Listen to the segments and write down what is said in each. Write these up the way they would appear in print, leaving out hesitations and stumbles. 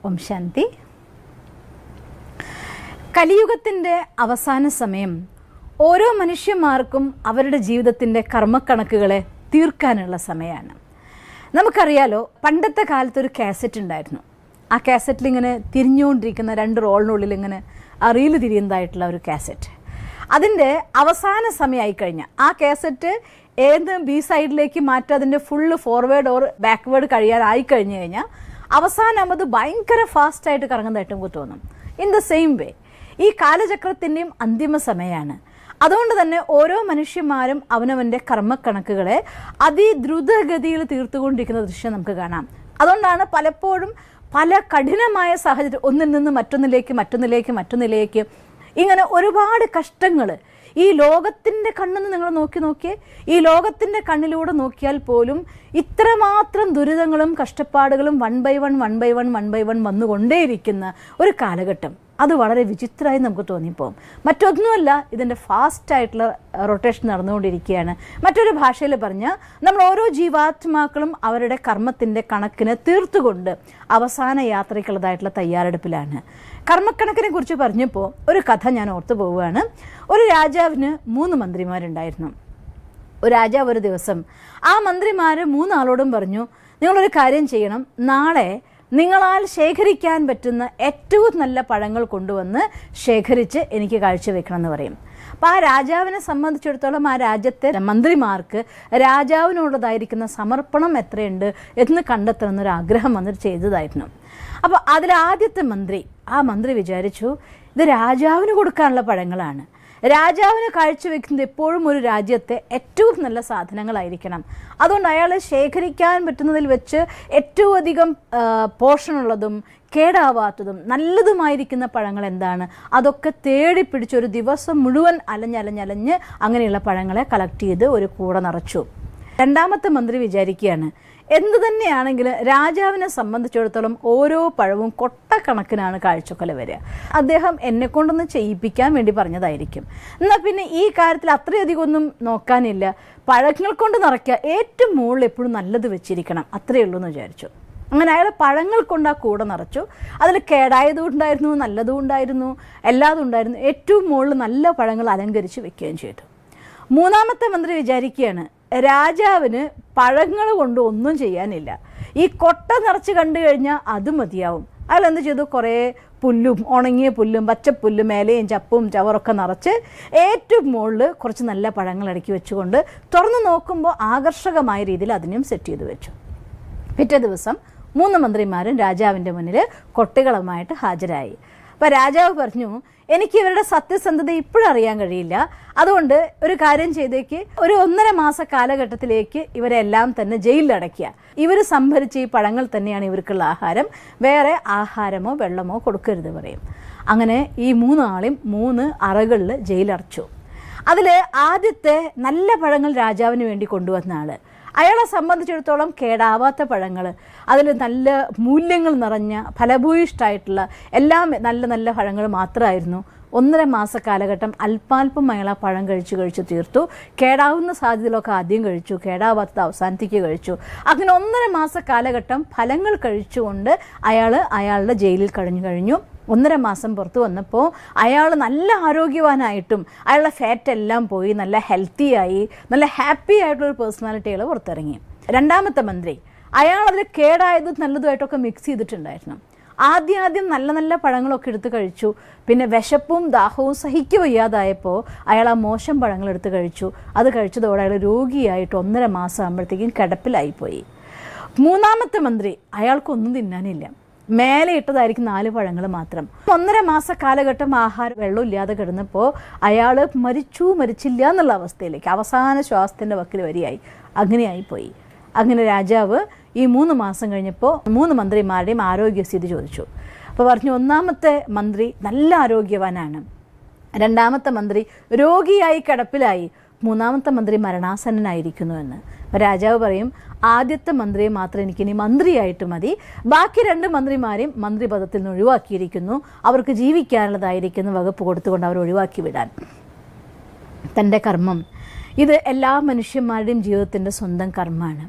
ഓം ശാന്തി. കലിയുഗത്തിൻ്റെ അവസാന സമയം ഓരോ മനുഷ്യന്മാർക്കും അവരുടെ ജീവിതത്തിൻ്റെ കർമ്മക്കണക്കുകളെ തീർക്കാനുള്ള സമയമാണ്. നമുക്കറിയാലോ, പണ്ടത്തെ കാലത്തൊരു കാസറ്റ് ഉണ്ടായിരുന്നു. ആ കാസറ്റിൽ ഇങ്ങനെ തിരിഞ്ഞുകൊണ്ടിരിക്കുന്ന 2 റോളിനുള്ളിൽ ഇങ്ങനെ റീല് തിരിയുന്നതായിട്ടുള്ള ഒരു കാസറ്റ്. അതിൻ്റെ അവസാന സമയമായി കഴിഞ്ഞാൽ ആ കാസറ്റ് ഏത് ബി സൈഡിലേക്ക് മാറ്റുക, അതിൻ്റെ ഫുള്ള് ഫോർവേഡ് ഓർ ബാക്ക്വേഡ് കഴിയാനായി കഴിഞ്ഞു കഴിഞ്ഞാൽ അവസാനം അത് ഭയങ്കര ഫാസ്റ്റായിട്ട് കറങ്ങുന്നതായിട്ട് നമുക്ക് തോന്നും. ഇൻ ദ സെയിം വേ ഈ കാലചക്രത്തിൻ്റെയും അന്തിമ സമയമാണ്. അതുകൊണ്ട് തന്നെ ഓരോ മനുഷ്യന്മാരും അവനവൻ്റെ കർമ്മക്കണക്കുകളെ അതിദ്രുതഗതിയിൽ തീർത്തുകൊണ്ടിരിക്കുന്ന ദൃശ്യം നമുക്ക് കാണാം. അതുകൊണ്ടാണ് പലപ്പോഴും പല കഠിനമായ സാഹചര്യം, ഒന്നിൽ നിന്ന് മറ്റൊന്നിലേക്ക് ഇങ്ങനെ ഒരുപാട് കഷ്ടങ്ങൾ ഈ ലോകത്തിൻ്റെ കണ്ണെന്ന് നിങ്ങൾ നോക്കിയേ, ഈ ലോകത്തിൻ്റെ കണ്ണിലൂടെ നോക്കിയാൽ പോലും ഇത്രമാത്രം ദുരിതങ്ങളും കഷ്ടപ്പാടുകളും വൺ ബൈ വൺ വന്നുകൊണ്ടേയിരിക്കുന്ന ഒരു കാലഘട്ടം. അത് വളരെ വിചിത്രമായി നമുക്ക് തോന്നിപ്പോകും. മറ്റൊന്നുമല്ല, ഇതിൻ്റെ ഫാസ്റ്റായിട്ടുള്ള റൊട്ടേഷൻ നടന്നുകൊണ്ടിരിക്കുകയാണ്. മറ്റൊരു ഭാഷയിൽ പറഞ്ഞാൽ നമ്മൾ ഓരോ ജീവാത്മാക്കളും അവരുടെ കർമ്മത്തിൻ്റെ കണക്കിന് തീർത്തുകൊണ്ട് അവസാന യാത്രയ്ക്കുള്ളതായിട്ടുള്ള തയ്യാറെടുപ്പിലാണ്. കർമ്മക്കണക്കിനെ കുറിച്ച് പറഞ്ഞപ്പോൾ ഒരു കഥ ഞാൻ ഓർത്തു പോവുകയാണ്. ഒരു രാജാവിന് 3 മന്ത്രിമാരുണ്ടായിരുന്നു. ഒരു രാജാവ് ഒരു ദിവസം ആ മന്ത്രിമാർ 3 ആളോടും പറഞ്ഞു, നിങ്ങളൊരു കാര്യം ചെയ്യണം, നാളെ നിങ്ങളാൽ ശേഖരിക്കാൻ പറ്റുന്ന ഏറ്റവും നല്ല പഴങ്ങൾ കൊണ്ടുവന്ന് ശേഖരിച്ച് എനിക്ക് കാഴ്ചവെക്കണം എന്ന് പറയും. അപ്പോൾ ആ രാജാവിനെ സംബന്ധിച്ചിടത്തോളം ആ രാജ്യത്തെ മന്ത്രിമാർക്ക് രാജാവിനോടതായിരിക്കുന്ന സമർപ്പണം എത്രയുണ്ട് എന്ന് കണ്ടെത്തണമെന്നൊരു ആഗ്രഹം വന്നിട്ട് ചെയ്തതായിരുന്നു. അപ്പോൾ അതിലാദ്യത്തെ ആ മന്ത്രി വിചാരിച്ചു, ഇത് രാജാവിന് കൊടുക്കാനുള്ള പഴങ്ങളാണ്. രാജാവിന് കാഴ്ചവെക്കുന്നത് എപ്പോഴും ഒരു രാജ്യത്തെ ഏറ്റവും നല്ല സാധനങ്ങളായിരിക്കണം. അതുകൊണ്ട് അയാൾ ശേഖരിക്കാൻ പറ്റുന്നതിൽ വെച്ച് ഏറ്റവും അധികം പോഷണുള്ളതും കേടാവാത്തതും നല്ലതുമായിരിക്കുന്ന പഴങ്ങൾ എന്താണ്, അതൊക്കെ തേടി പിടിച്ച് ഒരു ദിവസം മുഴുവൻ അലഞ്ഞ് അങ്ങനെയുള്ള പഴങ്ങളെ കളക്ട് ചെയ്ത് ഒരു കൂട നിറച്ചു. രണ്ടാമത്തെ മന്ത്രി വിചാരിക്കുകയാണ്, എന്തു തന്നെയാണെങ്കിലും രാജാവിനെ സംബന്ധിച്ചിടത്തോളം ഓരോ പഴവും കൊട്ടക്കണക്കിനാണ് കാഴ്ചക്കൊല വരിക. അദ്ദേഹം എന്നെ കൊണ്ടൊന്ന് ചെയ്യിപ്പിക്കാൻ വേണ്ടി പറഞ്ഞതായിരിക്കും. എന്നാൽ പിന്നെ ഈ കാര്യത്തിൽ അത്രയധികം ഒന്നും നോക്കാനില്ല, പഴങ്ങൾ കൊണ്ട് നിറയ്ക്കുക, ഏറ്റവും മുകളിൽ എപ്പോഴും നല്ലത് വെച്ചിരിക്കണം, അത്രയേ ഉള്ളൂ എന്ന് വിചാരിച്ചു. അങ്ങനെ അയാൾ പഴങ്ങൾ കൊണ്ട് ആ കൂട നിറച്ചു. അതിൽ കേടായതും ഉണ്ടായിരുന്നു, നല്ലതും ഉണ്ടായിരുന്നു, എല്ലാതും ഉണ്ടായിരുന്നു. ഏറ്റവും മുകളിൽ നല്ല പഴങ്ങൾ അലങ്കരിച്ച് വെക്കുകയും ചെയ്തു. മൂന്നാമത്തെ മന്ത്രി വിചാരിക്കുകയാണ്, രാജാവിന് പഴങ്ങൾ കൊണ്ട് ഒന്നും ചെയ്യാനില്ല, ഈ കൊട്ട നിറച്ച് കണ്ടു കഴിഞ്ഞാൽ അത് മതിയാവും. അയാൾ എന്ത് ചെയ്തു, കുറേ പുല്ലും, ഉണങ്ങിയ പുല്ലും പച്ചപ്പുല്ലും മേലയും ചപ്പും ചവറൊക്കെ നിറച്ച് ഏറ്റവും മുകളിൽ കുറച്ച് നല്ല പഴങ്ങൾ ഇടയ്ക്ക് വെച്ചുകൊണ്ട് തുറന്നു നോക്കുമ്പോൾ ആകർഷകമായ രീതിയിൽ അതിനും സെറ്റ് ചെയ്ത് വെച്ചു. പിറ്റേ ദിവസം 3 മന്ത്രിമാരും രാജാവിൻ്റെ മുന്നിൽ കൊട്ടകളുമായിട്ട് ഹാജരായി. അപ്പോൾ രാജാവ് പറഞ്ഞു, എനിക്ക് ഇവരുടെ സത്യസന്ധത ഇപ്പോഴും അറിയാൻ കഴിയില്ല, അതുകൊണ്ട് ഒരു കാര്യം ചെയ്തേക്ക്, ഒരു 1.5 മാസ കാലഘട്ടത്തിലേക്ക് ഇവരെല്ലാം തന്നെ ജയിലിലടയ്ക്കുക. ഇവർ സംഭരിച്ച ഈ പഴങ്ങൾ തന്നെയാണ് ഇവർക്കുള്ള ആഹാരം, വേറെ ആഹാരമോ വെള്ളമോ കൊടുക്കരുത് പറയും. അങ്ങനെ ഈ 3 ആളെയും 3 അറകളിൽ ജയിലടച്ചു. അതിൽ ആദ്യത്തെ നല്ല പഴങ്ങൾ രാജാവിന് വേണ്ടി കൊണ്ടുവന്ന ആൾ, അയാളെ സംബന്ധിച്ചിടത്തോളം കേടാവാത്ത പഴങ്ങൾ, അതിൽ നല്ല മൂല്യങ്ങൾ നിറഞ്ഞ ഫലഭൂയിഷ്ഠമായിട്ടുള്ള എല്ലാം നല്ല പഴങ്ങൾ മാത്രമായിരുന്നു. 1.5 മാസ കാലഘട്ടം അല്പാൽപ്പം അയാൾ ആ പഴം കഴിച്ച് തീർത്തു. കേടാവുന്ന സാധ്യതയിലൊക്കെ ആദ്യം കഴിച്ചു, കേടാവാത്തത് അവസാനത്തേക്ക് കഴിച്ചു. അങ്ങനെ 1.5 മാസ കാലഘട്ടം ഫലങ്ങൾ കഴിച്ചുകൊണ്ട് അയാളുടെ ജയിലിൽ കഴിഞ്ഞു. 1.5 മാസം പുറത്ത് വന്നപ്പോൾ അയാൾ നല്ല ആരോഗ്യവാനായിട്ടും അയാളുടെ ഫാറ്റ് എല്ലാം പോയി, നല്ല ഹെൽത്തിയായി, നല്ല ഹാപ്പി ആയിട്ടുള്ളൊരു പേഴ്സണാലിറ്റികൾ പുറത്തിറങ്ങി. രണ്ടാമത്തെ മന്ത്രി അയാൾ അതിൽ കേടായതും നല്ലതുമായിട്ടൊക്കെ മിക്സ് ചെയ്തിട്ടുണ്ടായിരുന്നു. ആദ്യം നല്ല പഴങ്ങളൊക്കെ എടുത്ത് കഴിച്ചു. പിന്നെ വിശപ്പും ദാഹവും സഹിക്കുക വയ്യാതായപ്പോൾ അയാൾ ആ മോശം പഴങ്ങൾ എടുത്ത് കഴിച്ചു. അത് കഴിച്ചതോടെ അയാൾ രോഗിയായിട്ട് 1.5 മാസം ആകുമ്പോഴത്തേക്കും കിടപ്പിലായിപ്പോയി. മൂന്നാമത്തെ മന്ത്രി അയാൾക്കൊന്നും തിന്നാനില്ല, മേലെ ഇട്ടതായിരിക്കും 4 പഴങ്ങൾ മാത്രം. 1.5 മാസ കാലഘട്ടം ആഹാരം വെള്ളം ഇല്ലാതെ കിടന്നപ്പോൾ അയാൾ മരിച്ചില്ല എന്നുള്ള അവസ്ഥയിലേക്ക് അവസാന ശ്വാസത്തിൻ്റെ വക്കിൽ വരിയായി. അങ്ങനെയായിപ്പോയി. അങ്ങനെ രാജാവ് ഈ 3 മാസം കഴിഞ്ഞപ്പോൾ 3 മന്ത്രിമാരുടെയും ആരോഗ്യസ്ഥിതി ചോദിച്ചു. അപ്പോൾ പറഞ്ഞു, ഒന്നാമത്തെ മന്ത്രി നല്ല ആരോഗ്യവാനാണ്, രണ്ടാമത്തെ മന്ത്രി രോഗിയായി കിടപ്പിലായി, മൂന്നാമത്തെ മന്ത്രി മരണാസന്നനായിരിക്കുന്നു എന്ന്. അപ്പോൾ രാജാവ് പറയും, ആദ്യത്തെ മന്ത്രിയെ മാത്രം എനിക്കിനി മന്ത്രിയായിട്ട് മതി, ബാക്കി 2 മന്ത്രിമാരെയും മന്ത്രിപദത്തിൽ നിന്ന് ഒഴിവാക്കിയിരിക്കുന്നു, അവർക്ക് ജീവിക്കാനുള്ളതായിരിക്കുന്ന വകുപ്പ് കൊടുത്തുകൊണ്ട് അവർ ഒഴിവാക്കി വിടാൻ. തൻ്റെ കർമ്മം ഇത് എല്ലാ മനുഷ്യന്മാരുടെയും ജീവിതത്തിൻ്റെ സ്വന്തം കർമ്മമാണ്.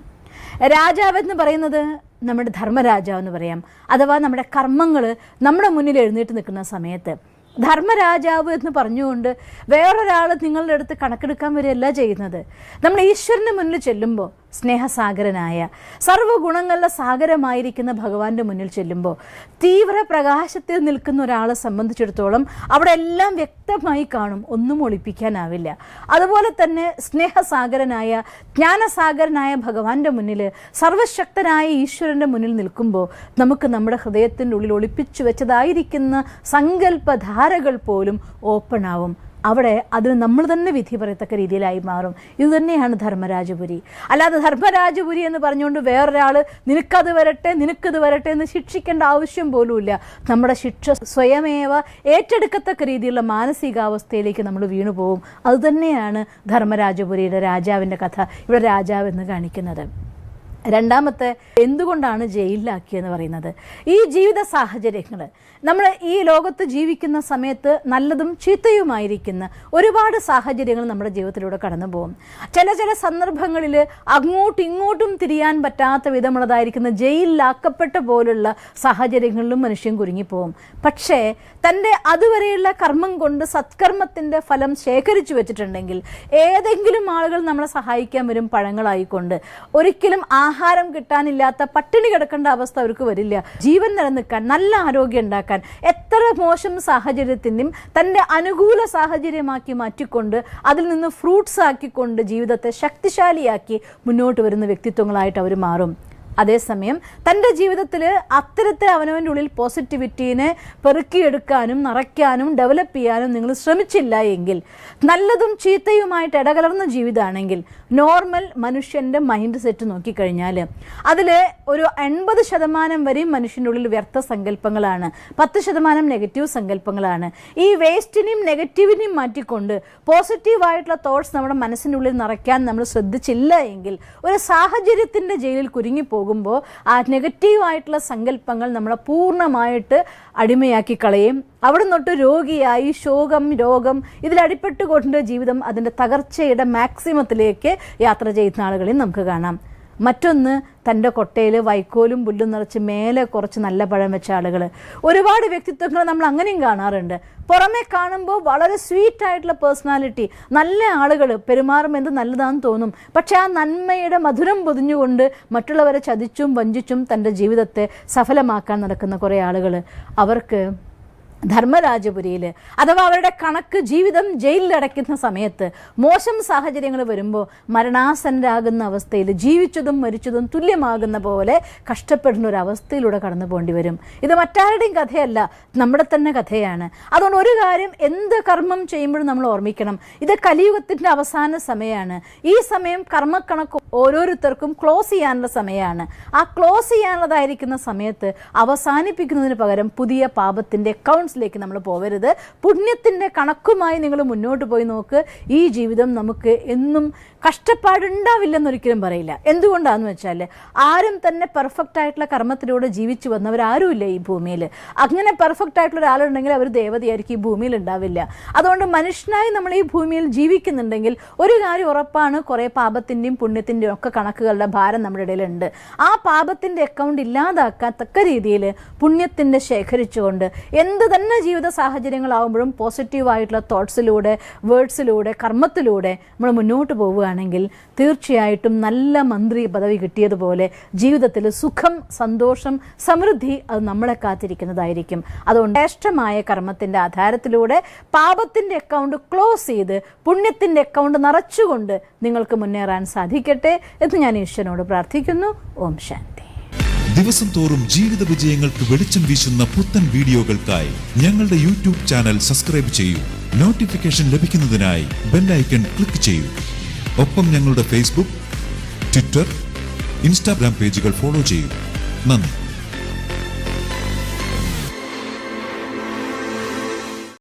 രാജാവ് എന്ന് പറയുന്നത് നമ്മുടെ ധർമ്മരാജാവ് എന്ന് പറയാം. അഥവാ നമ്മുടെ കർമ്മങ്ങൾ നമ്മുടെ മുന്നിൽ എഴുന്നേറ്റ് നിൽക്കുന്ന സമയത്ത് ധർമ്മരാജാവ് എന്ന് പറഞ്ഞുകൊണ്ട് വേറൊരാൾ നിങ്ങളുടെ അടുത്ത് കണക്കെടുക്കാൻ വരികയല്ല ചെയ്യുന്നത്. നമ്മൾ ഈശ്വരന് മുന്നിൽ ചെല്ലുമ്പോൾ, സ്നേഹസാഗരനായ സർവ്വഗുണങ്ങളുടെ സാഗരമായിരിക്കുന്ന ഭഗവാന്റെ മുന്നിൽ ചെല്ലുമ്പോൾ തീവ്ര പ്രകാശത്തിൽ നിൽക്കുന്ന ഒരാളെ സംബന്ധിച്ചിടത്തോളം അവിടെ എല്ലാം വ്യക്തമായി കാണും, ഒന്നും ഒളിപ്പിക്കാനാവില്ല. അതുപോലെ തന്നെ സ്നേഹസാഗരനായ ജ്ഞാനസാഗരനായ ഭഗവാന്റെ മുന്നിൽ, സർവശക്തനായ ഈശ്വരൻ്റെ മുന്നിൽ നിൽക്കുമ്പോൾ നമുക്ക് നമ്മുടെ ഹൃദയത്തിൻ്റെ ഉള്ളിൽ ഒളിപ്പിച്ചു വെച്ചതായിരിക്കുന്ന സങ്കല്പധാരകൾ പോലും ഓപ്പൺ ആവും. അവിടെ അതിന് നമ്മൾ തന്നെ വിധി പറയത്തക്ക രീതിയിലായി മാറും. ഇതുതന്നെയാണ് ധർമ്മരാജപുരി. അല്ലാതെ ധർമ്മരാജപുരി എന്ന് പറഞ്ഞുകൊണ്ട് വേറൊരാൾ നിനക്കത് വരട്ടെ നിനക്കത് വരട്ടെ എന്ന് ശിക്ഷിക്കേണ്ട ആവശ്യം പോലുമില്ല. നമ്മുടെ ശിക്ഷ സ്വയമേവ ഏറ്റെടുക്കത്തക്ക രീതിയിലുള്ള മാനസികാവസ്ഥയിലേക്ക് നമ്മൾ വീണു പോകും. അതുതന്നെയാണ് ധർമ്മരാജപുരിയുടെ രാജാവിൻ്റെ കഥ ഇവിടെ രാജാവ് എന്ന് കാണിക്കുന്നത്. രണ്ടാമത്തെ, എന്തുകൊണ്ടാണ് ജയിലിലാക്കിയെന്ന് പറയുന്നത്, ഈ ജീവിത സാഹചര്യങ്ങൾ നമ്മൾ ഈ ലോകത്ത് ജീവിക്കുന്ന സമയത്ത് നല്ലതും ചീത്തയുമായിരിക്കുന്ന ഒരുപാട് സാഹചര്യങ്ങൾ നമ്മുടെ ജീവിതത്തിലൂടെ കടന്നു പോകും. ചില സന്ദർഭങ്ങളിൽ അങ്ങോട്ടും ഇങ്ങോട്ടും തിരിയാൻ പറ്റാത്ത വിധമുള്ളതായിരിക്കുന്ന ജയിലിലാക്കപ്പെട്ട പോലുള്ള സാഹചര്യങ്ങളിലും മനുഷ്യൻ കുരുങ്ങിപ്പോവും. പക്ഷേ തൻ്റെ അതുവരെയുള്ള കർമ്മം കൊണ്ട് സത്കർമ്മത്തിൻ്റെ ഫലം ശേഖരിച്ചു വെച്ചിട്ടുണ്ടെങ്കിൽ ഏതെങ്കിലും ആളുകൾ നമ്മളെ സഹായിക്കാൻ വരും പഴങ്ങളായിക്കൊണ്ട്. ഒരിക്കലും ആഹാരം കിട്ടാനില്ലാത്ത പട്ടിണി കിടക്കേണ്ട അവസ്ഥ അവർക്ക് വരില്ല. ജീവൻ നിലനിൽക്കാൻ, നല്ല ആരോഗ്യം ഉണ്ടാക്കാൻ, എത്ര മോശം സാഹചര്യത്തിനും തൻ്റെ അനുകൂല സാഹചര്യമാക്കി മാറ്റിക്കൊണ്ട് അതിൽ നിന്ന് ഫ്രൂട്ട്സ് ആക്കിക്കൊണ്ട് ജീവിതത്തെ ശക്തിശാലിയാക്കി മുന്നോട്ട് വരുന്ന വ്യക്തിത്വങ്ങളായിട്ട് അവർ മാറും. അതേസമയം തൻ്റെ ജീവിതത്തിൽ അത്തരത്തിൽ അവനവൻ്റെ ഉള്ളിൽ പോസിറ്റിവിറ്റീനെ പെറുക്കിയെടുക്കാനും നിറയ്ക്കാനും ഡെവലപ്പ് ചെയ്യാനും നിങ്ങൾ ശ്രമിച്ചില്ല എങ്കിൽ, നല്ലതും ചീത്തയുമായിട്ട് ഇടകലർന്ന ജീവിതമാണെങ്കിൽ, നോർമൽ മനുഷ്യൻ്റെ മൈൻഡ് സെറ്റ് നോക്കിക്കഴിഞ്ഞാൽ അതിൽ ഒരു 80% വരെയും മനുഷ്യൻ്റെ ഉള്ളിൽ വ്യർത്ഥ സങ്കല്പങ്ങളാണ്, 10% നെഗറ്റീവ് സങ്കല്പങ്ങളാണ്. ഈ വേസ്റ്റിനെയും നെഗറ്റീവിനെയും മാറ്റിക്കൊണ്ട് പോസിറ്റീവായിട്ടുള്ള തോട്ട്സ് നമ്മുടെ മനസ്സിൻ്റെ ഉള്ളിൽ നിറയ്ക്കാൻ നമ്മൾ ശ്രദ്ധിച്ചില്ല എങ്കിൽ ഒരു സാഹചര്യത്തിൻ്റെ ജയിലിൽ കുരുങ്ങിപ്പോകും. ആ നെഗറ്റീവായിട്ടുള്ള സങ്കല്പങ്ങൾ നമ്മളെ പൂർണ്ണമായിട്ട് അടിമയാക്കി കളയും. അവിടെ നിന്നൊട്ട് രോഗിയായി ശോകം, രോഗം ഇതിലടിപ്പെട്ടുകൊണ്ട് ജീവിതം അതിൻ്റെ തകർച്ചയുടെ മാക്സിമത്തിലേക്ക് യാത്ര ചെയ്യുന്ന ആളുകളെയും നമുക്ക് കാണാം. മറ്റൊന്ന്, തൻ്റെ കൊട്ടയിൽ വൈക്കോലും പുല്ലും നിറച്ച് മേലെ കുറച്ച് നല്ല പഴം വെച്ച ആളുകൾ. ഒരുപാട് വ്യക്തിത്വങ്ങൾ നമ്മൾ അങ്ങനെയും കാണാറുണ്ട്. പുറമെ കാണുമ്പോൾ വളരെ സ്വീറ്റായിട്ടുള്ള പേഴ്സണാലിറ്റി, നല്ല ആളുകൾ, പെരുമാറുമെന്ത് നല്ലതാണെന്ന് തോന്നും. പക്ഷേ ആ നന്മയുടെ മധുരം പൊതിഞ്ഞുകൊണ്ട് മറ്റുള്ളവരെ ചതിച്ചും വഞ്ചിച്ചും തൻ്റെ ജീവിതത്തെ സഫലമാക്കാൻ നടക്കുന്ന കുറേ ആളുകൾ, അവർക്ക് ധർമ്മരാജപുരിയിൽ അഥവാ അവരുടെ കണക്ക് ജീവിതം ജയിലിലടയ്ക്കുന്ന സമയത്ത് മോശം സാഹചര്യങ്ങൾ വരുമ്പോൾ മരണാസന്നരാകുന്ന അവസ്ഥയിൽ ജീവിച്ചതും മരിച്ചതും തുല്യമാകുന്ന പോലെ കഷ്ടപ്പെടുന്ന ഒരു അവസ്ഥയിലൂടെ കടന്നു പോകേണ്ടി വരും. ഇത് മറ്റാരുടെയും കഥയല്ല, നമ്മുടെ തന്നെ കഥയാണ്. അതുകൊണ്ട് ഒരു കാര്യം, എന്ത് കർമ്മം ചെയ്യുമ്പോഴും നമ്മൾ ഓർമ്മിക്കണം, ഇത് കലിയുഗത്തിൻ്റെ അവസാന സമയമാണ്. ഈ സമയം കർമ്മക്കണക്ക് ഓരോരുത്തർക്കും ക്ലോസ് ചെയ്യാനുള്ള സമയമാണ്. ആ ക്ലോസ് ചെയ്യാനുള്ളതായിരിക്കുന്ന സമയത്ത് അവസാനിപ്പിക്കുന്നതിന് പകരം പുതിയ പാപത്തിൻ്റെ അക്കൗണ്ട്സിലേക്ക് നമ്മൾ പോകരുത്. പുണ്യത്തിൻ്റെ കണക്കുമായി നിങ്ങൾ മുന്നോട്ട് പോയി നോക്ക്. ഈ ജീവിതം നമുക്ക് എന്നും കഷ്ടപ്പാടുണ്ടാവില്ലെന്നൊരിക്കലും പറയില്ല. എന്തുകൊണ്ടാണെന്ന് വെച്ചാൽ ആരും തന്നെ പെർഫെക്റ്റ് ആയിട്ടുള്ള കർമ്മത്തിലൂടെ ജീവിച്ചു വന്നവരാരുമില്ല ഈ ഭൂമിയിൽ. അങ്ങനെ പെർഫെക്റ്റ് ആയിട്ടുള്ള ഒരാളുണ്ടെങ്കിൽ അവർ ദേവതയായിരിക്കും ഈ ഭൂമിയിൽ ഉണ്ടാവില്ല. അതുകൊണ്ട് മനുഷ്യനായി നമ്മൾ ഈ ഭൂമിയിൽ ജീവിക്കുന്നുണ്ടെങ്കിൽ ഒരു കാര്യം ഉറപ്പാണ്, കുറേ പാപത്തിൻ്റെയും പുണ്യത്തിൻ്റെയും ഒക്കെ കണക്കുകളുടെ ഭാരം നമ്മുടെ ഇടയിലുണ്ട്. ആ പാപത്തിൻ്റെ അക്കൗണ്ട് ഇല്ലാതാക്കാൻ തക്ക രീതിയിൽ പുണ്യത്തിൻ്റെ ശേഖരിച്ചുകൊണ്ട് എന്ത് തന്നെ ജീവിത സാഹചര്യങ്ങളാവുമ്പോഴും പോസിറ്റീവായിട്ടുള്ള തോട്ട്സിലൂടെ, വേർഡ്സിലൂടെ, കർമ്മത്തിലൂടെ നമ്മൾ മുന്നോട്ട് പോവുകയാണെങ്കിൽ തീർച്ചയായിട്ടും നല്ല മന്ത്രി പദവി കിട്ടിയതുപോലെ ജീവിതത്തിൽ സുഖം, സന്തോഷം, സമൃദ്ധി അത് നമ്മളെ കാത്തിരിക്കുന്നതായിരിക്കും. അതുകൊണ്ട് ശ്രേഷ്ഠമായ കർമ്മത്തിൻ്റെ ആധാരത്തിലൂടെ പാപത്തിൻ്റെ അക്കൗണ്ട് ക്ലോസ് ചെയ്ത് പുണ്യത്തിൻ്റെ അക്കൗണ്ട് നിറച്ചുകൊണ്ട് നിങ്ങൾക്ക് മുന്നേറാൻ സാധിക്കട്ടെ എന്ന് ഞാൻ ഈശ്വരനോട് പ്രാർത്ഥിക്കുന്നു. ഓം ശാന്തി. ദിവസം തോറും ജീവിത വിജയങ്ങൾക്ക് വെളിച്ചം വീശുന്ന പുത്തൻ വീഡിയോകൾക്കായി ഞങ്ങളുടെ യൂട്യൂബ് ചാനൽ സബ്സ്ക്രൈബ് ചെയ്യൂ. നോട്ടിഫിക്കേഷൻ ലഭിക്കുന്നതിനായി ബെൽ ഐക്കൺ ക്ലിക്ക് ചെയ്യൂ. ഒപ്പം ഞങ്ങളുടെ ഫേസ്ബുക്ക്, ട്വിറ്റർ, ഇൻസ്റ്റാഗ്രാം പേജുകൾ ഫോളോ ചെയ്യൂ. നന്ദി.